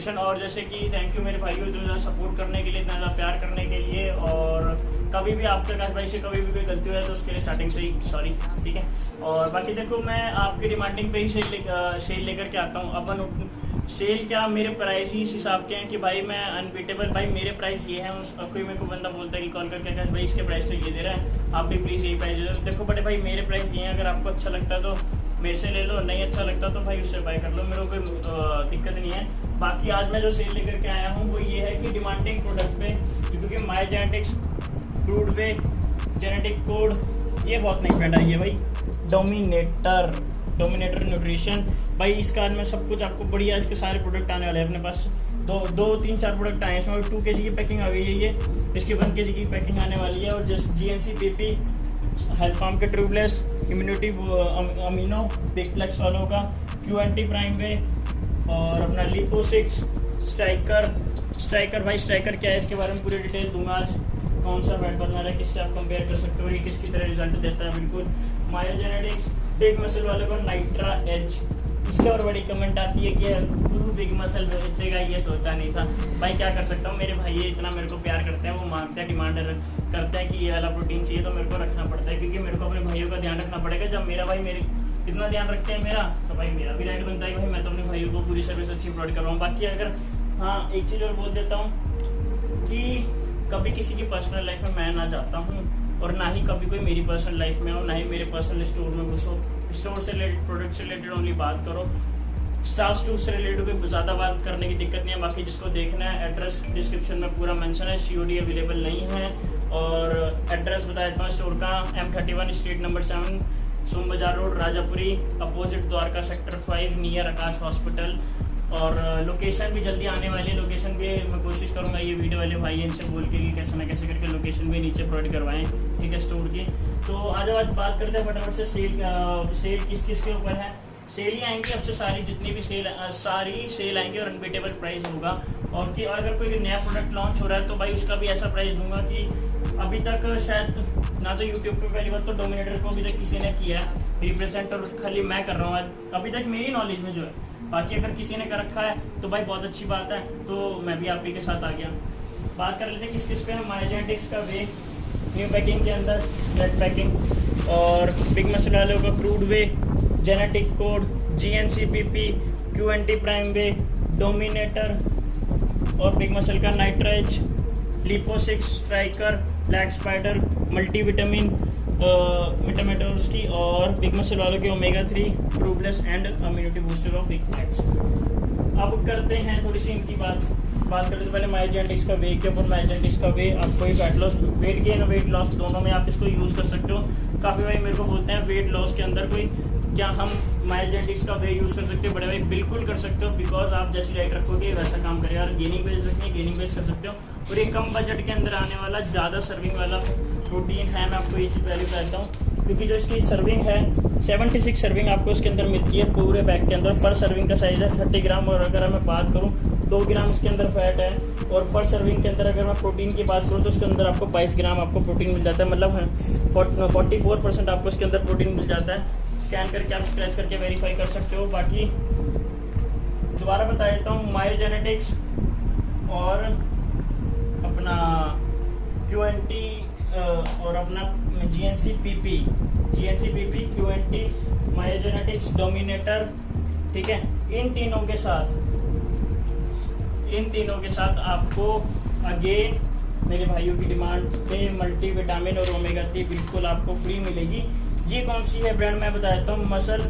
Description. और जैसे कि थैंक यू मेरे भाइयों इतना ज़्यादा सपोर्ट करने के लिए, इतना ज़्यादा प्यार करने के लिए। और कभी भी आपके आकाश भाई से कभी भी कोई गलती हुआ है तो उसके लिए स्टार्टिंग से ही सॉरी, ठीक है। और बाकी देखो मैं आपकी डिमांडिंग पे ही सेल लेकर के आता हूँ। अपन सेल क्या, मेरे प्राइस ही इस हिसाब के हैं कि भाई मैं अनबीटेबल, भाई मेरे प्राइस ये है। कोई मेरे को बंदा बोलता है कि कॉल करके आकाश भाई इसके प्राइस तो ये दे रहा है, आप भी प्लीज़ यही प्राइस दे दो। देखो बड़े भाई मेरे प्राइस ये हैं, अगर आपको अच्छा लगता है तो मेरे से ले लो, नहीं अच्छा लगता तो भाई उससे बाय कर लो, मेरे को कोई दिक्कत नहीं है। बाकी आज मैं जो सेल लेकर के आया हूँ वो ये है कि डिमांडिंग प्रोडक्ट पे, क्योंकि माई जेनेटिक्स क्रूड पे जेनेटिक कोड ये बहुत नहीं पैदा है भाई। डोमिनेटर न्यूट्रिशन भाई, इसका आज मैं सब कुछ आपको बढ़िया, इसके सारे प्रोडक्ट आने वाले हैं अपने पास। दो तीन चार प्रोडक्ट आए हैं, इसमें 2 kg की पैकिंग आ गई है ये, इसकी 1 kg की पैकिंग आने वाली है। और जस्ट GNC-PP हेल्थ फार्म के ट्रूबलेस इम्यूनिटी अमीनो बिग फ्लेक्स वालों का QNT प्राइम वे, और अपना लिपो-6 स्ट्राइकर भाई, स्ट्राइकर क्या है इसके बारे में पूरी डिटेल दूंगा आज। कौन सा फैट बर्नर है, किससे आप कंपेयर कर सकते हो, ये किसकी तरह रिजल्ट देता है। बिल्कुल मायो जेनेटिक्स बिग मसल वाले को नाइट्रा एज, इसके और बड़ी कमेंट आती है कि तू बिग मसल बेचेगा, ये सोचा नहीं था। भाई क्या कर सकता हूँ, मेरे भाई ये इतना मेरे को प्यार करते हैं, वो मांगते हैं, डिमांड करते हैं कि ये वाला प्रोटीन चाहिए, तो मेरे को रखना पड़ता है, क्योंकि मेरे को अपने भाइयों का ध्यान रखना पड़ेगा। जब मेरा भाई मेरे इतना ध्यान रखते हैं मेरा, तो भाई मेरा भी राइट बनता है कि भाई मैं तो अपने भाइयों को पूरी सर्विस अच्छी प्रोवाइड कर रहा हूँ। बाकी अगर हाँ एक चीज़ और बोल देता हूँ कि कभी किसी की पर्सनल लाइफ में मैं ना जाता हूँ, और ना ही कभी कोई मेरी पर्सनल लाइफ में हो, ना ही मेरे पर्सनल स्टोर में घुसो। स्टोर से रिलेटेड, प्रोडक्ट से रिलेटेड ओनली बात करो। स्टाफ टू से रिलेटेड कोई ज़्यादा बात करने की दिक्कत नहीं है। बाकी जिसको देखना है, एड्रेस डिस्क्रिप्शन में पूरा मेंशन है, COD अवेलेबल नहीं है। और एड्रेस बता देता हूँ स्टोर का, M31 street number 7 Som Bazar road Rajapuri, opposite Dwarka sector 5 near Akash hospital. और लोकेशन भी जल्दी आने वाली है, लोकेशन भी मैं कोशिश करूँगा ये वीडियो वाले भाई इनसे बोल के कि कैसे ना कैसे करके लोकेशन भी नीचे प्रोवाइड करवाएं, ठीक है, स्टोर की। तो आज बात करते हैं फटाफट से सेल किस किस के ऊपर है। सेल ही आएंगी अब से सारी, जितनी भी सारी सेल आएंगी और अनबीटेबल प्राइस होगा। और कि अगर कोई नया प्रोडक्ट लॉन्च हो रहा है तो भाई उसका भी ऐसा प्राइस दूंगा कि अभी तक शायद ना तो यूट्यूब पे पहली बार तो डोमिनेटर को अभी तक किसी ने किया है रिप्रेजेंट, और खाली मैं कर रहा हूँ अभी तक मेरी नॉलेज में जो है। बाकी अगर किसी ने कर रखा है तो भाई बहुत अच्छी बात है, तो मैं भी आप ही के साथ आ गया। बात कर लेते हैं किस किस पे है। माई जेनेटिक्स का वे न्यू पैकिंग के अंदर रेड पैकिंग, और बिग मसल वालों का crude whey genetic code GNC-PP QNT prime whey dominator, और बिग मसल का नाइट्रेज लिपो-6 striker black spider multivitamin vitaminos की, और बिग मसल वालों के ओमेगा-3 ट्रूबलेस and immunity booster of big flex. अब करते हैं थोड़ी सी इनकी बात करते हैं पहले माई जेनेटिक्स का वे के ऊपर। माई जेनेटिक्स का वे आपको ही फैट लॉस, वेट गेन और वेट लॉस दोनों में आप इसको यूज़ कर सकते हो। काफ़ी भाई मेरे को बोलते हैं वेट लॉस के अंदर कोई क्या हम माई जेनेटिक्स का वे यूज़ कर सकते हो। बड़े भाई बिल्कुल कर सकते हो, बिकॉज आप जैसी डाइट रखोगे वैसा काम करेगा। और गेनिंग बेस रखनी है, गेनिंग बेस कर सकते हो। और ये कम बजट के अंदर आने वाला ज़्यादा सर्विंग वाला प्रोटीन है, मैं आपको ये चीज़ पहले बताता हूँ। क्योंकि जो इसकी सर्विंग है 76 सर्विंग आपको इसके अंदर मिलती है पूरे पैक के अंदर। पर सर्विंग का साइज़ है 30 ग्राम, और अगर मैं बात करूँ 2 ग्राम इसके अंदर फैट है। और पर सर्विंग के अंदर अगर मैं प्रोटीन की बात करूँ तो उसके अंदर आपको 22 ग्राम आपको प्रोटीन मिल जाता है, मतलब 44% आपको इसके अंदर प्रोटीन मिल जाता है। स्कैन करके आप स्क्रैच करके वेरीफाई कर सकते हो। बाकी दोबारा बता देता हूँ, मायो जेनेटिक्स और अपना QNT और अपना GNC-PP QNT मायो जेनेटिक्स डोमिनेटर, ठीक है। इन तीनों के साथ आपको अगेन मेरे भाइयों की डिमांड पे मल्टीविटामिन और ओमेगा-3 बिल्कुल आपको फ्री मिलेगी। ये कौन सी है ब्रांड मैं बता देता हूँ, मसल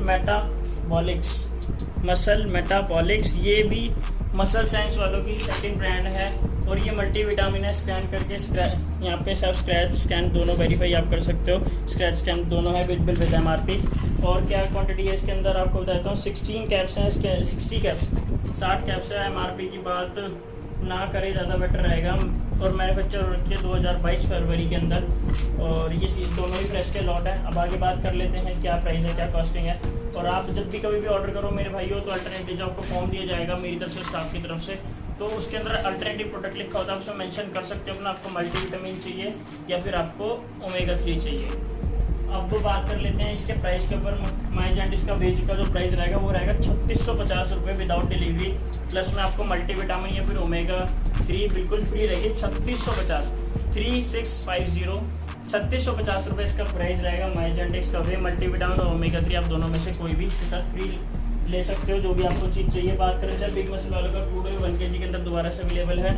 मेटाबॉलिक्स। ये भी मसल साइंस वालों की सेकंड ब्रांड है, और ये मल्टीविटामिन है। स्कैन करके यहाँ पे सब स्क्रैच स्कैन दोनों वेरीफाई आप कर सकते हो। स्क्रैच स्कैन दोनों है विद MRP। और क्या क्वांटिटी है इसके अंदर आपको बताता हूँ, 16 कैप्स हैं इसके, 60 कैप्स है। MRP की बात ना करे ज़्यादा बेटर रहेगा। और मैन्युफैक्चर रखी है 2022 फरवरी के अंदर, और ये चीज़ दोनों ही फ्रेश के लॉट है। अब आगे बात कर लेते हैं क्या प्राइस है, क्या कॉस्टिंग है। और आप जब भी कभी भी ऑर्डर करो मेरे भाइयों, तो अल्टरनेटिव जो आपको फॉर्म दिया जाएगा मेरी तरफ से, स्टाफ की तरफ से, तो उसके अंदर अल्टरनेटिव प्रोडक्ट लिखा होता है, आप उसमें मेंशन कर सकते हो अपना आपको मल्टीविटामिन चाहिए या फिर आपको ओमेगा-3 चाहिए। अब बात कर लेते हैं इसके प्राइस के ऊपर। माइजेंट इसका बेच का जो प्राइस रहेगा वो रहेगा 3650 रुपये विदाउट डिलीवरी, प्लस में आपको मल्टीविटामिन या फिर ओमेगा 3 बिल्कुल फ्री रहेगी। 3650 3650 3650 रुपये इसका प्राइस रहेगा। माइजेंटिक्स का वे मल्टीविटामिन और ओमेगा 3 आप दोनों में से कोई भी इसके साथ फ्री ले सकते हो, जो भी आपको चीज़ चाहिए। बात करें सर बिग मसल वालों का क्रूड ऑयल 1 kg के अंदर दोबारा से अवेलेबल है।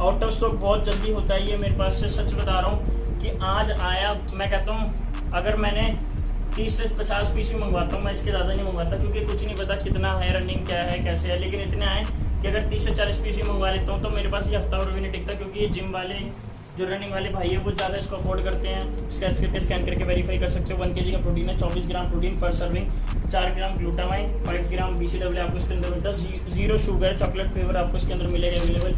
आउट ऑफ स्टॉक बहुत जल्दी होता है ये मेरे पास से, सच बता रहा हूँ कि आज आया। मैं कहता हूँ अगर मैंने 30 से 50 पीस भी मंगवाता हूँ, मैं इसके ज़्यादा नहीं मंगवाता क्योंकि कुछ नहीं पता कितना है, रनिंग क्या है कैसे है, लेकिन इतने आए कि अगर 30 से 40 पीस भी मंगवा लेता हूँ तो मेरे पास ये हफ्ता और भी नहीं टिकता, क्योंकि ये जिम वाले जो रनिंग वाले भाई है वो ज़्यादा इसको अफोर्ड करते हैं। स्कैन करके वेरीफाई कर सकते हो। 1 kg का प्रोटीन है, 24 ग्राम प्रोटीन पर सर्विंग, 4 ग्राम ग्लूटामाइन, 5 ग्राम BCAA आपको इसके अंदर मिलता है। 0 शुगर चॉकलेट फ्लेवर आपको इसके अंदर मिलेगा अवेलेबल।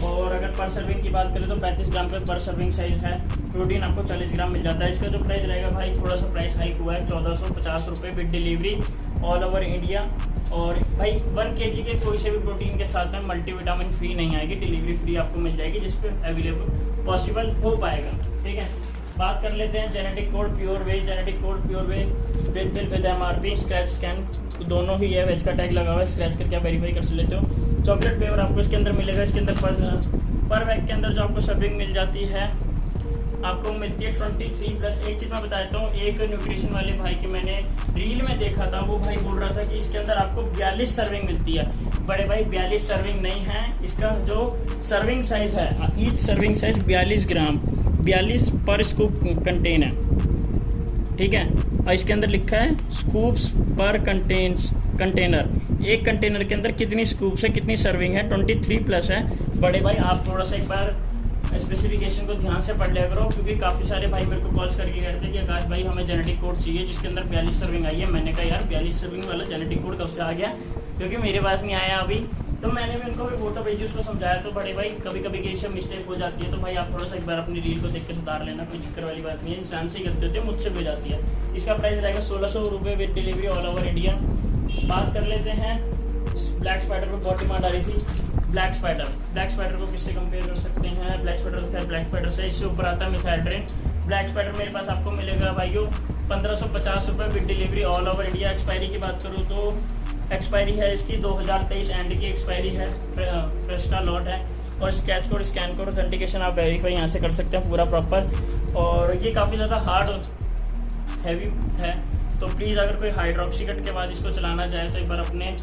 और अगर पर सर्विंग की बात करें तो 35 ग्राम का पर सर्विंग साइज है। प्रोटीन आपको 40 ग्राम मिल जाता है। इसका जो प्राइस रहेगा भाई थोड़ा सा प्राइस हाइक हुआ है, 1450 रुपये with delivery all over India. और भाई 1 kg के कोई से भी प्रोटीन के साथ में मल्टीविटामिन फ्री नहीं आएगी, डिलीवरी फ्री आपको मिल जाएगी, जिस पे अवेलेबल पॉसिबल हो पाएगा। ठीक है, बात कर लेते हैं genetic code pure way. Genetic code pure way with MRP scratch scan दोनों ही है, वेज का टैग लगा हुआ है, स्क्रैच करके आप वेरीफाई कर लेते हो। चॉकलेट फ्लेवर आपको इसके अंदर मिलेगा। इसके अंदर पर बैग के अंदर जो आपको सर्विंग मिल जाती है आपको मिलती है 23+। एक चीज़ मैं बता देता हूँ, एक न्यूट्रिशन वाले भाई की मैंने रील में देखा था, वो भाई बोल रहा था कि इसके अंदर आपको 42 सर्विंग मिलती है। बड़े भाई 42 सर्विंग नहीं है, इसका जो सर्विंग साइज है, ईच सर्विंग साइज 42 ग्राम, 42 पर स्कूप कंटेन है। ठीक है, और इसके अंदर लिखा है स्कूप्स पर कंटेनर। एक कंटेनर के अंदर कितनी स्कूप्स है, कितनी सर्विंग है, 23+ है। बड़े भाई आप थोड़ा सा एक बार स्पेसिफिकेशन को ध्यान से पढ़ लिया करो, क्योंकि काफ़ी सारे भाई मेरे को कॉल्स करके कहते हैं कि आकाश भाई हमें जेनेटिक कोड चाहिए जिसके अंदर 42 सर्विंग आई है। मैंने कहा यार 42 सर्विंग वाला जेनेटिक कोड कब से आ गया, क्योंकि मेरे पास नहीं आया अभी। तो मैंने भी उनको भी फोटो भेजी, उसको समझाया। तो बड़े भाई कभी कभी ये सब मिस्टेक हो जाती है, तो भाई आप थोड़ा सा एक बार अपनी रील को देख के सुधार लेना, कोई दिक्कत वाली बात नहीं है। इंसान से ही गलती होती है, मुझसे भी हो जाती है। इसका प्राइस रहेगा 1600 रुपये with delivery all over India. बात कर लेते हैं ब्लैक स्पाइडर पर बहुत डिमांड आ रही थी। ब्लैक स्पाइडर को किससे कंपेयर कर सकते हैं? ब्लैक स्पाइडर तो खैर ब्लैक स्पाइडर से, इससे ऊपर आता है मिथाइड्रिन। ब्लैक स्पाइडर मेरे पास आपको मिलेगा भाइयों 1550 रुपये with delivery all over India. Expiry की बात करूँ तो एक्सपायरी है इसकी 2023 एंड की एक्सपायरी है, फ्रेश का लॉट है। और scratch code, scan code, authentication आप वेरीफाई यहाँ से कर सकते हैं पूरा प्रॉपर। और ये काफ़ी ज़्यादा हार्ड हैवी है, तो प्लीज़ अगर कोई हाइड्रोक्सी कट के बाद इसको चलाना चाहे तो एक बार अपने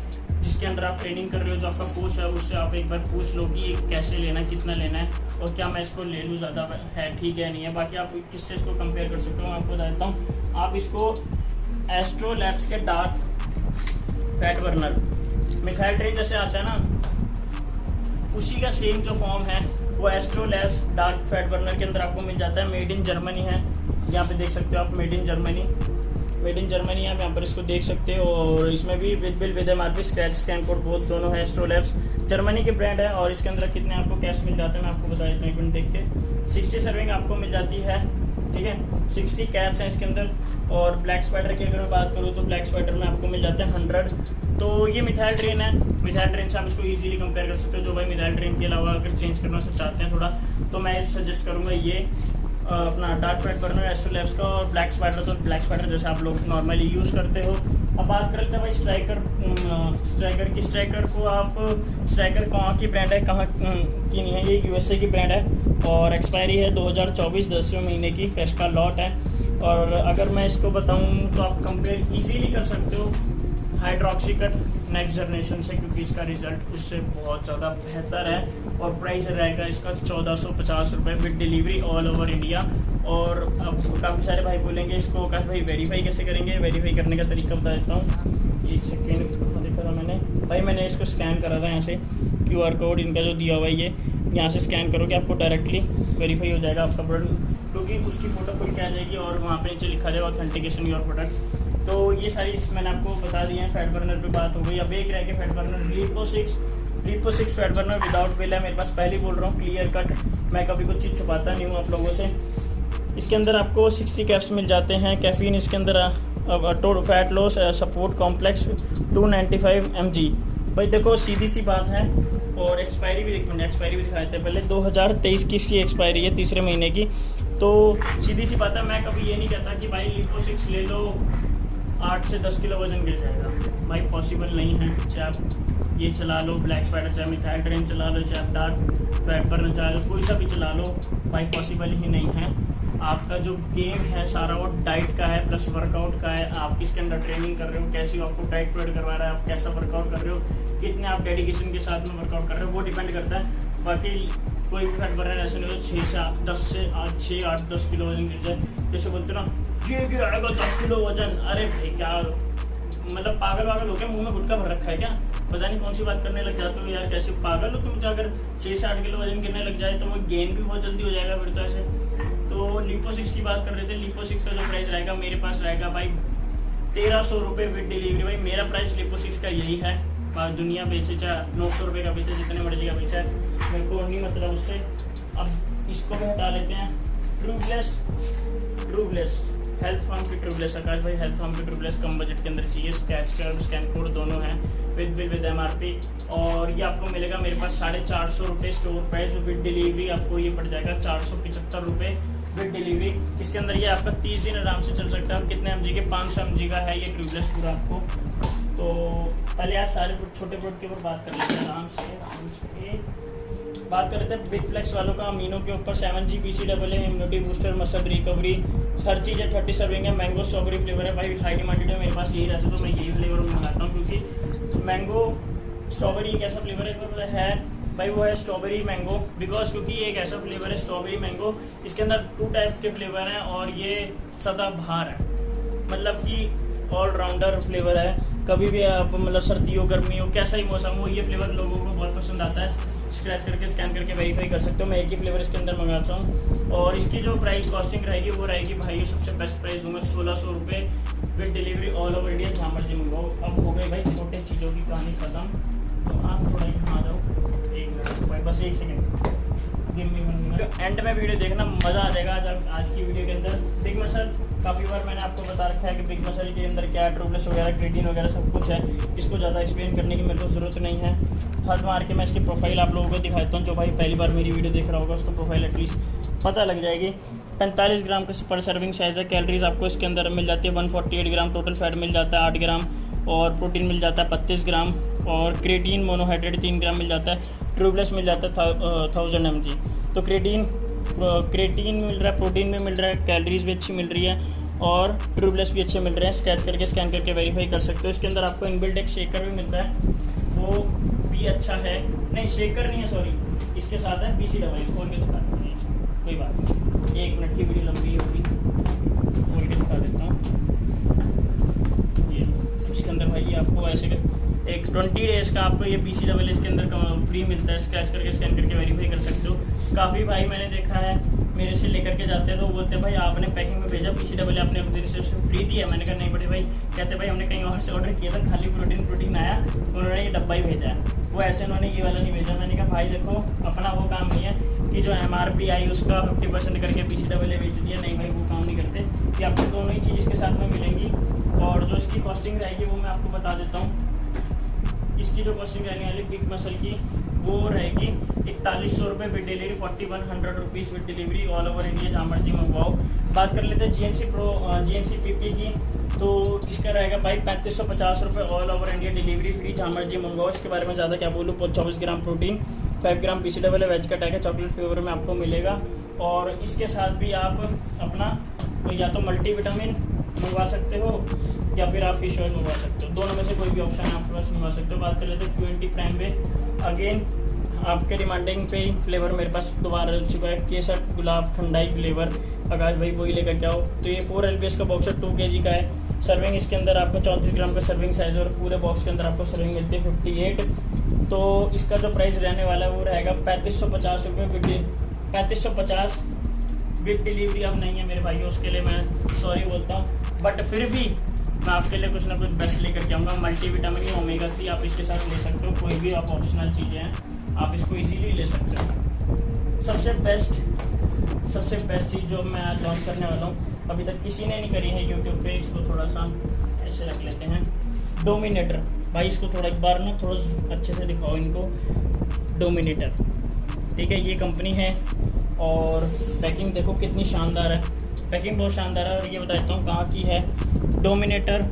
जिसके अंदर आप ट्रेनिंग कर रहे हो, जो आपका कोच है, उससे आप एक बार पूछ लो कि कैसे लेना है, कितना लेना है, और क्या मैं इसको ले लूँ, ज़्यादा है ठीक है नहीं है। बाकी आप किससे इसको कंपेयर कर सकते हो, मैं आपको बताता हूँ। आप इसको एस्ट्रो लैब्स के dark fat burner methyl train जैसे आता है ना, उसी का सेम जो फॉर्म है वो astro labs dark fat burner के अंदर आपको मिल जाता है। मेड इन जर्मनी है, यहाँ पे देख सकते हो आप, मेड इन जर्मनी आप यहाँ पर इसको देख सकते हो। और इसमें भी with MRP scratch scan code both दोनों है। एस्ट्रो लैब्स जर्मनी के ब्रांड है। और इसके अंदर कितने आपको कैश मिल जाते हैं मैं आपको बता देता हूँ, एक मिनट देख के। 60 सर्विंग आपको मिल जाती है, ठीक है, 60 कैप्स हैं इसके अंदर। और ब्लैक स्पाइडर की अगर मैं बात करूँ तो ब्लैक स्पाइडर में आपको मिल जाते हैं 100। तो ये मिथाइल ट्रेन है, मिथाइल ट्रेन से आप इसको इजीली कंपेयर कर सकते हो। जो भाई मिथाइल ट्रेन के अलावा अगर चेंज करना चाहते हैं थोड़ा, तो मैं सजेस्ट करूँगा ये अपना dark fat burner astro labs का। और ब्लैक स्पाइडर तो ब्लैक स्पाइडर जैसे आप लोग नॉर्मली यूज़ करते हो। अब बात करते हैं भाई स्ट्राइकर की। स्ट्राइकर को आप, स्ट्राइकर कहाँ की ब्रांड है, कहाँ की नहीं है, ये USA की ब्रांड है। और एक्सपायरी है 2024 10वें महीने की, फ्रेश का लॉट है। और अगर मैं इसको बताऊँ तो आप कंपेयर ईजीली कर सकते हो हाइड्रोक्सीकट नेक्स्ट जनरेशन से, क्योंकि इसका रिजल्ट उससे बहुत ज़्यादा बेहतर है। और प्राइस रहेगा इसका 1450 रुपये with delivery all over India. और अब काफ़ी सारे भाई बोलेंगे इसको आकाश भाई वेरीफाई कैसे करेंगे? वेरीफाई करने का तरीका बता देता हूँ। एक सेकेंड देखा था मैंने इसको स्कैन करा था यहाँ से, QR कोड इनका जो दिया हुआ है ये यहाँ से स्कैन करोगे आपको डायरेक्टली वेरीफाई हो जाएगा आपका प्रोडक्ट, क्योंकि उसकी फ़ोटो खुल के आ जाएगी और वहाँ पे नीचे लिखा जाएगा ऑथेंटिकेशन योर प्रोडक्ट। तो ये सारी मैंने आपको बता दी है। फैट बर्नर पे बात हो गई। अब एक रह गया fat burner lipo 6 fat burner without bill है मेरे पास, पहले बोल रहा हूँ क्लियर कट, मैं कभी कुछ चीज़ छुपाता नहीं हूँ आप लोगों से। इसके अंदर आपको 60 कैप्स मिल जाते हैं। कैफीन इसके अंदर fat loss support complex 295 mg। भाई देखो सीधी सी बात है। और एक्सपायरी भी दिखाते हैं पहले, 2023 की इसकी एक्सपायरी है, तीसरे महीने की। तो सीधी सी बात है, मैं कभी ये नहीं कहता कि भाई लिपो6 ले लो 8 से 10 किलो वजन गिर जाएगा, भाई पॉसिबल नहीं है। चाहे आप ये चला लो ब्लैक स्पाइडर, चाहे मिथाइल ड्रेन चला लो, चाहे आप डार्क वेब बर्नर चला लो, कोई सा भी चला लो, भाई पॉसिबल ही नहीं है। आपका जो गेम है सारा वो डाइट का है प्लस वर्कआउट का है। आप किसके अंदर ट्रेनिंग कर रहे हो, कैसी आपको डाइट प्रोवाइड करवा रहा है, आप कैसा वर्कआउट कर रहे हो, कितने आप डेडिकेशन के साथ में वर्कआउट कर रहे हो, वो डिपेंड करता है। बाकी कोई भी फैट बर्नर ऐसे नहीं हो 6 8 10 किलो वजन गिर जाए, जैसे बोलते ना ये गिर आएगा 10 किलो वजन, अरे भाई क्या मतलब पागल हो गया, मुंह में गुटखा भर रखा है क्या, पता नहीं कौन सी बात करने लग जाते हो यार, कैसे पागल हो तुम। तो अगर 6 से 8 किलो वजन गिरने लग जाए तो वो गेन भी बहुत जल्दी हो जाएगा फिर तो ऐसे। तो लिपो6 की बात कर रहे थे, लिपो6 का जो प्राइस रहेगा मेरे पास रहेगा भाई 1300 रुपये विद डिलीवरी। भाई मेरा प्राइस लिपो6 का यही है, दुनिया बेचे चाहे 900 रुपये का बेचे, जितने मर्जी का बेचा है, मेरे को नहीं मतलब उससे। अब इसको भी हटा लेते हैं। ट्रूब्लेस हेल्थ फार्म की ट्रूब्लेस, आकाश भाई हेल्थ फार्म की ट्रूब्लेस कम बजट के अंदर चाहिए, स्कैन कोड दोनों हैं, विद बिल विद MRP, और ये आपको मिलेगा मेरे पास 450 रुपये स्टोर प्राइस, विद डिलीवरी आपको ये पड़ जाएगा 475 रुपये विद डिलीवरी। इसके अंदर ये आपका 30 दिन आराम से चल सकता है। कितने MG के 500 MG का है ये ट्रूब्लेस पूरा आपको। तो पहले आज सारे छोटे प्रोडक्ट के ऊपर बात कर लेते हैं आराम से। बात कर लेते हैं बिग फ्लेक्स वालों का, अमीनो के ऊपर 7G PCAA, immunity booster, muscle recovery, हर चीज़ है। 30 सर्विंग है, मैंगो स्ट्रॉबेरी फ्लेवर है। भाई हाई डिमांडेड है, मेरे पास यही रहता है तो मैं यही फ्लेवर मंगाता हूँ, क्योंकि मैंगो स्ट्रॉबेरी एक ऐसा फ्लेवर है भाई, वो है स्ट्रॉबेरी मैंगो, बिकॉज क्योंकि एक ऐसा फ्लेवर है स्ट्रॉबेरी मैंगो, इसके अंदर 2 टाइप के फ्लेवर हैं और ये सदाबहार है, मतलब कि ऑलराउंडर फ्लेवर है। कभी भी आप मतलब सर्दी हो गर्मी हो कैसा ही मौसम हो, ये फ्लेवर लोगों को बहुत पसंद आता है। स्क्रैच करके स्कैन करके वेरीफाई कर सकते हो। मैं एक ही फ्लेवर इसके अंदर मंगाता हूँ, और इसकी जो प्राइस कॉस्टिंग रहेगी वो रहेगी भाई, ये सबसे बेस्ट प्राइस दूंगा 1600 रुपये with delivery all over India, जहाँ मर्जी मंगाओ। अब हो गई भाई छोटे चीज़ों की कहानी खत्म, तो आप थोड़ा यहाँ आ जाओ, 1 मिनट भाई, बस 1 सेकेंड एंड में वीडियो देखना, मज़ा आ जाएगा आज की वीडियो के अंदर। बिग मसल काफ़ी बार मैंने आपको बता रखा है कि बिग मसल के अंदर क्या ट्रूब्लेस वगैरह, क्रेटीन वगैरह सब कुछ है, इसको ज़्यादा एक्सप्लेन करने की मेरे को ज़रूरत नहीं है। हद मार के मैं इसकी प्रोफाइल आप लोगों को दिखाता हूँ। जो भाई पहली बार मेरी वीडियो देख रहा होगा उसको प्रोफाइल एटलीस्ट पता लग जाएगी। 45 ग्राम का पर सर्विंग साइज़ है। कैलोरीज आपको इसके अंदर मिल जाती है 148 ग्राम, टोटल फैट मिल जाता है 8 ग्राम, और प्रोटीन मिल जाता है 35 ग्राम, और क्रेटीन मोनोहाइड्रेट 3 ग्राम मिल जाता है। ट्रूब्लेस मिल जाता है 1000 mg। तो क्रेटीन मिल रहा है, प्रोटीन भी मिल रहा है, कैलोरीज भी अच्छी मिल रही है, और ट्रूब्लेस भी अच्छे मिल रहे हैं। स्क्रैच करके स्कैन करके वेरीफाई कर सकते हो। इसके अंदर आपको इनबिल्ट एक शेकर भी मिलता है, वो भी अच्छा है। नहीं शेकर नहीं है, सॉरी, इसके साथ है PCAA। खोल के दिखा देते हैं, कोई बात नहीं, 1 मिनट की वीडियो लंबी होगी, खोल के दिखा देता हूँ। ये इसके अंदर भाई आपको ऐसे एक 20 डेज़ का आपको ये PCAA इसके अंदर फ्री मिलता है। स्क्रैच करके स्कैन करके वेरीफाई कर सकते हो। काफ़ी भाई मैंने देखा है मेरे से लेकर के जाते हैं तो बोलते हैं भाई आपने पैकिंग में भेजा, PCAA आपने अपनी तरफ से फ्री दिया। मैंने कहा नहीं बड़े भाई, कहते भाई हमने कहीं और से ऑर्डर किया था, खाली प्रोटीन आया, उन्होंने ये डब्बा ही भेजा है, वो ऐसे उन्होंने ये वाला नहीं भेजा। मैंने कहा भाई देखो अपना वो काम नहीं है कि जो MRP आई उसका 50% करके PCAA बेच दिया, नहीं भाई वो काम नहीं करते। कि आपको दोनों ही चीज़ इसके साथ में मिलेंगी, और जो इसकी कॉस्टिंग रहेगी वो मैं आपको बता देता हूँ। इसकी जो कॉस्टिंग रहने वाली बिग मसल की वो रहेगी 4100 रुपये with delivery, 4100 rupees with delivery all over India, जहाँ मर्जी मंगवाओ। बात कर लेते हैं GNC PP की, तो इसका रहेगा भाई 3550 रुपये all over India, delivery free, जहाँ मर्जी मंगवाओ। इसके बारे में ज़्यादा क्या बोलूँ, 24 ग्राम प्रोटीन, 5 ग्राम PCAA वेज का टैग है, चॉकलेट फ्लेवर में आपको मिलेगा। और इसके साथ भी आप अपना या तो मल्टीविटामिन मंगवा सकते हो या फिर आप फिश ऑयल मंगवा सकते हो, दोनों में से कोई भी ऑप्शन है आपके पास मंगवा सकते हो। बात कर लेते हैं QNT प्राइम पे, अगेन आपके डिमांडिंग पे फ्लेवर मेरे पास दोबारा आ चुका है, केसर गुलाब ठंडाई फ्लेवर, आकाश भाई वही लेकर के आओ। तो ये 4 LPS का बॉक्स है, 2 kg का है। सर्विंग इसके अंदर आपको 34 ग्राम का सर्विंग साइज़, और पूरे बॉक्स के अंदर आपको सर्विंग मिलती है 58। तो इसका जो प्राइस रहने वाला है वो रहेगा 3550 रुपये, 3550 विद डिलीवरी। अब नहीं है मेरे भाई, उसके लिए मैं सॉरी बोलता हूँ, बट फिर भी मैं आपके लिए कुछ ना कुछ बेस्ट लेकर के आऊँगा। मल्टीविटामिन या ओमेगा 3 आप इसके साथ ले सकते हो, कोई भी आप ऑप्शनल चीज़ें हैं आप इसको इजीली ले सकते हो। सबसे बेस्ट चीज़ जो मैं आज लॉन्च करने वाला हूँ, अभी तक किसी ने नहीं करी है यूट्यूब पे, इसको थोड़ा सा ऐसे रख लेते हैं, डोमिनेटर। भाई इसको थोड़ा एक बार ना थोड़ा अच्छे से दिखाओ इनको, डोमिनेटर, ठीक है। ये कंपनी है और पैकिंग देखो कितनी शानदार है, पैकिंग बहुत शानदार है। और ये बता देता हूँ कहाँ की है, डोमिनेटर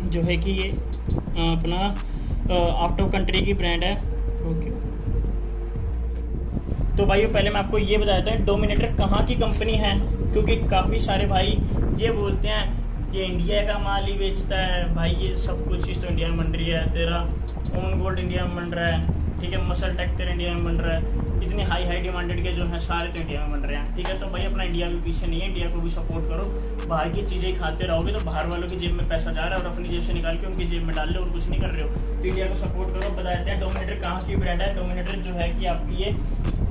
जो है कि ये अपना आउट ऑफ कंट्री की ब्रांड है। ओके, तो भाइयों पहले मैं आपको ये बता देता हूँ डोमिनेटर कहाँ की कंपनी है, क्योंकि काफ़ी सारे भाई ये बोलते हैं ये इंडिया का माल ही बेचता है। भाई ये सब कुछ चीज़ तो इंडिया में बन रही है, तेरा ओन गोल्ड इंडिया में बन रहा है, ठीक है, मसल टेक्टर इंडिया में बन रहा है, इतने हाई डिमांडेड के जो है सारे तो इंडिया में बन रहे हैं, ठीक है। तो भाई अपना इंडिया भी पीछे नहीं है, इंडिया को भी सपोर्ट करो। बाहर की चीज़ें खाते रहोगे तो बाहर वालों की जेब में पैसा जा रहा है और अपनी जेब से निकाल के उनकी जेब में डाल लो और कुछ नहीं कर रहे हो। तो इंडिया को सपोर्ट करो। बताते हैं डोमिनेटर कहाँ की ब्रांड है। डोमिनेटर जो है कि आपकी ये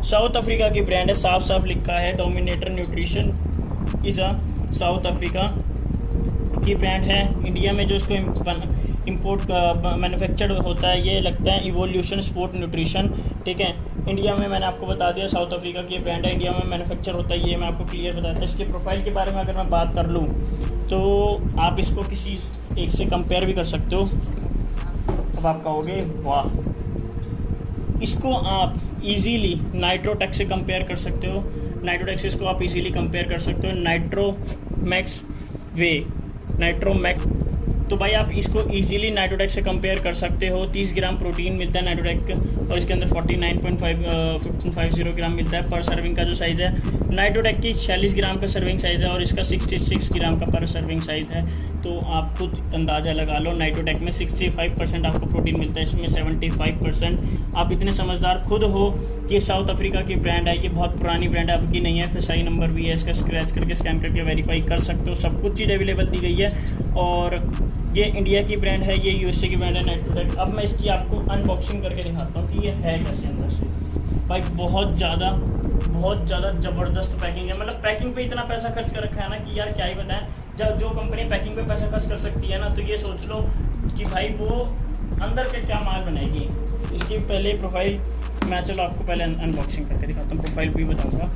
साउथ अफ्रीका की ब्रांड है, साफ साफ लिखा है dominator nutrition is a south Africa की ब्रांड है। इंडिया में जो इसको इम्पोर्ट मैन्युफैक्चर्ड होता है ये लगता है इवोल्यूशन स्पोर्ट न्यूट्रिशन, ठीक है। इंडिया में मैंने आपको बता दिया साउथ अफ्रीका की ब्रांड है, इंडिया में मैन्युफैक्चर होता है, ये मैं आपको क्लियर बताता हूँ। इसके प्रोफाइल के बारे में अगर मैं बात कर लूँ तो आप इसको किसी एक से कंपेयर भी कर सकते हो। अब आप कहोगे वाह, इसको आप इजीली नाइट्रोटेक से कंपेयर कर सकते हो। नाइट्रोटेक से इसको आप इजीली कंपेयर कर सकते हो नाइट्रोमैक्स तो भाई आप इसको इजीली नाइट्रोटेक से कंपेयर कर सकते हो। 30 ग्राम प्रोटीन मिलता है नाइट्रोटेक और इसके अंदर 49.50 ग्राम मिलता है पर सर्विंग का जो साइज़ है। नाइट्रोटेक की 46 ग्राम का सर्विंग साइज़ है और इसका 66 ग्राम का पर सर्विंग साइज़ है। तो आप खुद अंदाज़ा लगा लो, नाइट्रोटेक में 65% आपको प्रोटीन मिलता है, इसमें 75%। आप इतने समझदार खुद हो कि साउथ अफ्रीका की ब्रांड है, ये बहुत पुरानी ब्रांड है, आपकी नहीं है, FSI नंबर भी है, इसका स्क्रैच करके स्कैन करके वेरीफाई कर सकते हो। सब कुछ चीज़ अवेलेबल दी गई है और ये इंडिया की ब्रांड है, ये USA की ब्रांड है नाइट्रोटेक। अब मैं इसकी आपको अनबॉक्सिंग करके दिखाता हूँ कि ये है कैसे अंदर से। भाई बहुत ज़्यादा ज़बरदस्त पैकिंग है, मतलब पैकिंग पे इतना पैसा खर्च कर रखा है ना कि यार क्या ही बताएं। जब जो कंपनी पैकिंग पे पैसा खर्च कर सकती है ना, तो ये सोच लो कि भाई वो अंदर के क्या माल बनाएगी। इसकी पहले प्रोफाइल मैं चलो आपको पहले अनबॉक्सिंग करके दिखाता हूँ, प्रोफाइल भी बताऊँगा।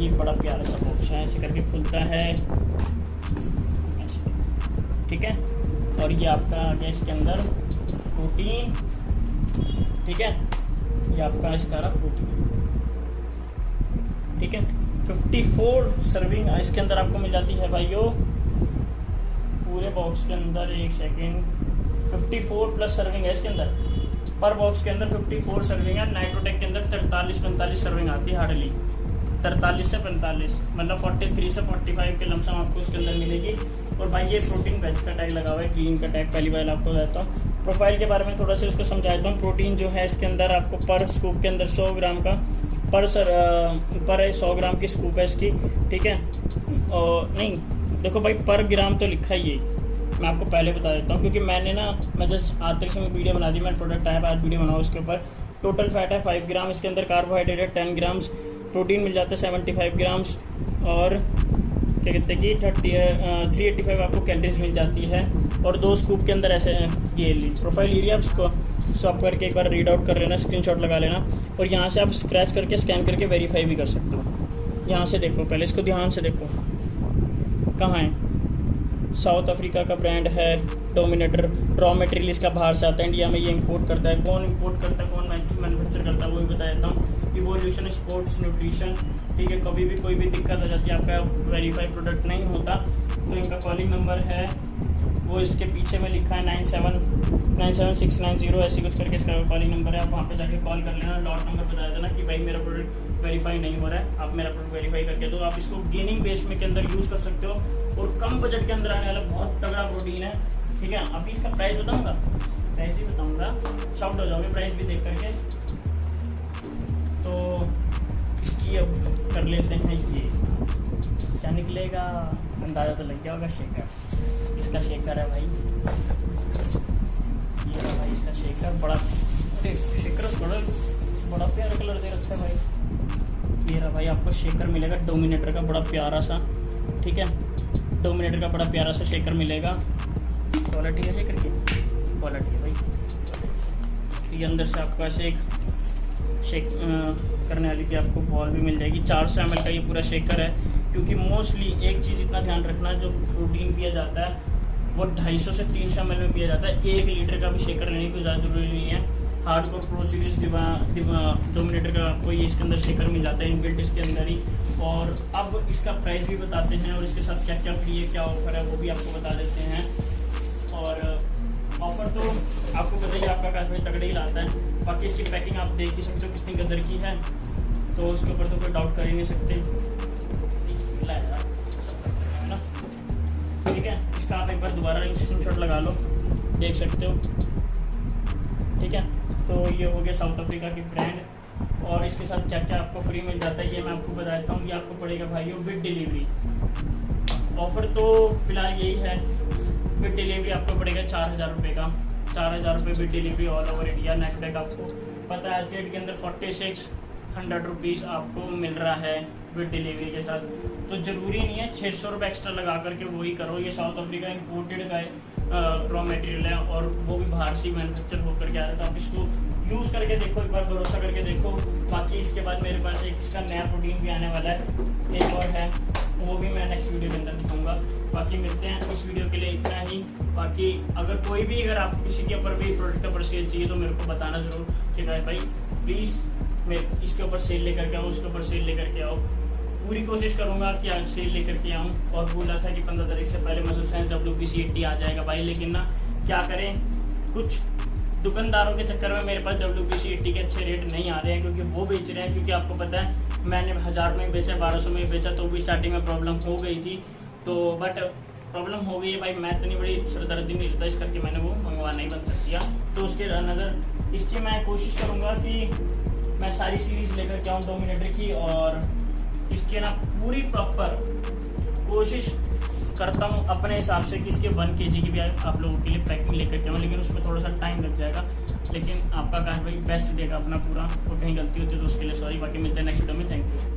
ये बड़ा प्यारा सा बॉक्स है, ऐसे करके खुलता है, ठीक है। और ये आपका आ गया इसके अंदर प्रोटीन, ठीक है, ये आपका इसका रहा प्रोटीन, ठीक है। 54 सर्विंग इसके अंदर आपको मिल जाती है भाइयों, पूरे बॉक्स के अंदर। एक सेकेंड, 54 प्लस सर्विंग है इसके अंदर, पर बॉक्स के अंदर 54 सर्विंग है। नाइट्रोटेक के अंदर 43-45 सर्विंग आती है, हार्डली 43 से 45, मतलब 43 से 45 के लमसम आपको उसके अंदर मिलेगी। और भाई ये प्रोटीन बेंच का टैग लगा हुआ है, ग्रीन का टैग, पहली बार आपको बताता हूँ। प्रोफाइल के बारे में थोड़ा सा इसको समझाता हूँ। प्रोटीन जो है इसके अंदर आपको पर स्कूप के अंदर 100 ग्राम का पर 100 ग्राम की स्कूप है इसकी, ठीक है। और नहीं देखो भाई पर ग्राम तो लिखा ही है, मैं आपको पहले बता देता हूँ क्योंकि मैं जस्ट आज तक से मैं वीडियो बना दी, मैंने प्रोडक्ट आया आज वीडियो बनाऊँ उसके ऊपर। टोटल फैट है 5 ग्राम, इसके अंदर कार्बोहाइड्रेट है 10 ग्राम्स, प्रोटीन मिल जाता है 75 ग्राम्स और क्या कहते हैं कि 385 आपको कैलोरीज मिल जाती है। और 2 स्कूप के अंदर ऐसे ये प्रोफाइल एरिया इसको स्टॉप करके एक बार रीड आउट कर लेना, स्क्रीनशॉट लगा लेना और यहाँ से आप स्क्रैच करके स्कैन करके वेरीफाई भी कर सकते हो। यहाँ से देखो, पहले इसको ध्यान से देखो कहाँ है। साउथ अफ्रीका का ब्रांड है डोमिनेटर। रॉ मटेरियल इसका बाहर से आता है, इंडिया में ये इंपोर्ट करता है। कौन इंपोर्ट करता है, कौन मैन्युफैक्चर करता है, वो भी बता देता हूँ। इवोल्यूशन स्पोर्ट्स न्यूट्रिशन, ठीक है। कभी भी कोई भी दिक्कत आ जाती है, आपका वेरीफाई प्रोडक्ट नहीं होता, तो इनका कॉलिंग नंबर है वो इसके पीछे में लिखा है 979690, ऐसी कुछ करके इसका कॉलिंग नंबर है। आप वहाँ पे जाके कॉल कर लेना, लॉट नंबर बता देना कि भाई मेरा प्रोडक्ट वेरीफाई नहीं हो रहा है, आप मेरा प्रोडक्ट वेरीफाई करके दो। आप इसको गेनिंग बेस में के अंदर यूज़ कर सकते हो और कम बजट के अंदर आने वाला बहुत तगड़ा प्रोटीन है, ठीक है। अभी इसका प्राइस बताऊँगा, प्राइस भी बताऊँगा, शॉक्ड हो जाओगे प्राइस भी देख करके। तो इसकी अब कर लेते हैं, ये क्या निकलेगा अंदाज़ा तो लग गया होगा। शेकर, इसका शेकर है भाई, ये है भाई इसका शेकर। बड़ा शेकर थोड़ा बड़ा प्यारा कलर दे रखा है भाई। ये रहा भाई, आपको शेकर मिलेगा डोमिनेटर का बड़ा प्यारा सा, ठीक है। डोमिनेटर का बड़ा प्यारा सा शेकर मिलेगा। क्वालिटी है शेकर की, क्वालिटी है भाई। ये अंदर से आपको ऐसे एक शेक करने वाली की आपको बॉल भी मिल जाएगी। 400 ml का ये पूरा शेकर है, क्योंकि मोस्टली एक चीज़ इतना ध्यान रखना, जो प्रोटीन पिया जाता है वो 250 से 300 ml में पिया जाता है। 1 लीटर का भी शेकर लेने की ज़्यादा ज़रूरी नहीं है। हार्डकोर प्रो सीरीज 2 लीटर का आपको ये इसके अंदर शेकर मिल जाता है इनबिल्ट इसके अंदर ही। और अब इसका प्राइस भी बताते हैं और इसके साथ क्या क्या फ्री है, क्या ऑफर है, वो भी आपको बता देते हैं। और ऑफर तो आपको पता ही, आपका आकाश भाई तगड़े ही लाता है। बाकी इसकी पैकिंग आप देख ही सकते हो कितनी गदर की है, तो उसके ऊपर तो कोई डाउट कर ही नहीं सकते, है ना। ठीक है, इसका आप एक बार दोबारा स्क्रीनशॉट लगा लो, देख सकते हो। ठीक है, तो ये हो गया साउथ अफ्रीका की ब्रांड। और इसके साथ क्या क्या आपको फ्री मिल जाता है ये मैं आपको बता देता हूँ। ये आपको पड़ेगा भाइयों विद डिलीवरी। ऑफर तो फिलहाल यही है, विद डिलीवरी आपको पड़ेगा 4000 रुपये का। 4000 रुपये with delivery all over India. Net pack आपको पता है आज के डेट के अंदर 4600 रुपीज़ आपको मिल रहा है विद डिलीवरी के साथ। तो ज़रूरी नहीं है 600 रुपये एक्स्ट्रा लगा करके वही करो। ये साउथ अफ्रीका इंपोर्टेड का रॉ मटेरियल है और वो भी बाहर से मैन्युफैक्चर होकर के आ रहा है। तो आप इसको यूज़ करके देखो, एक बार भरोसा करके देखो। बाकी इसके बाद मेरे पास एक इसका नया प्रोटीन भी आने वाला है, एक और है, वो भी मैं नेक्स्ट वीडियो के अंदर दिखाऊंगा। बाकी मिलते हैं, इस वीडियो के लिए इतना ही। बाकी अगर कोई भी, अगर आप किसी के ऊपर भी प्रोडक्ट के ऊपर सेल चाहिए तो मेरे को बताना ज़रूर कि भाई प्लीज़ मैं इसके ऊपर सेल लेकर के आऊँ, उसके ऊपर सेल लेकर के आओ। पूरी कोशिश करूंगा कि आज सेल लेकर के आऊँ। और बोला था कि 15 तारीख से पहले मसल साइंस WBC 80 आ जाएगा भाई, लेकिन ना क्या करें, कुछ दुकानदारों के चक्कर में मेरे पास WBC 80 के अच्छे रेट नहीं आ रहे हैं, क्योंकि वो बेच रहे हैं। क्योंकि आपको पता है मैंने 1000 में बेचा, 1200 में बेचा, तो भी स्टार्टिंग में प्रॉब्लम हो गई थी। तो बट प्रॉब्लम हो गई है भाई, मैं इतनी बड़ी सरदर्दी नहीं लेता, इस करके मैंने वो मंगवाना ही बंद कर दिया। तो उसके नज़र इसकी मैं कोशिश करूँगा कि मैं सारी सीरीज़ लेकर के आऊँ 2 मिनट की, और इसके ना पूरी प्रॉपर कोशिश करता हूँ अपने हिसाब से कि इसके 1 kg की भी आप लोगों के लिए पैकिंग लेकर के आऊँ। लेकिन उसमें थोड़ा सा टाइम लग जाएगा, लेकिन आपका आकाश भाई बेस्ट देगा अपना पूरा, और कहीं गलती होती है तो उसके लिए सॉरी। बाकी मिलते हैं नेक्स्ट वीडियो में, थैंक यू।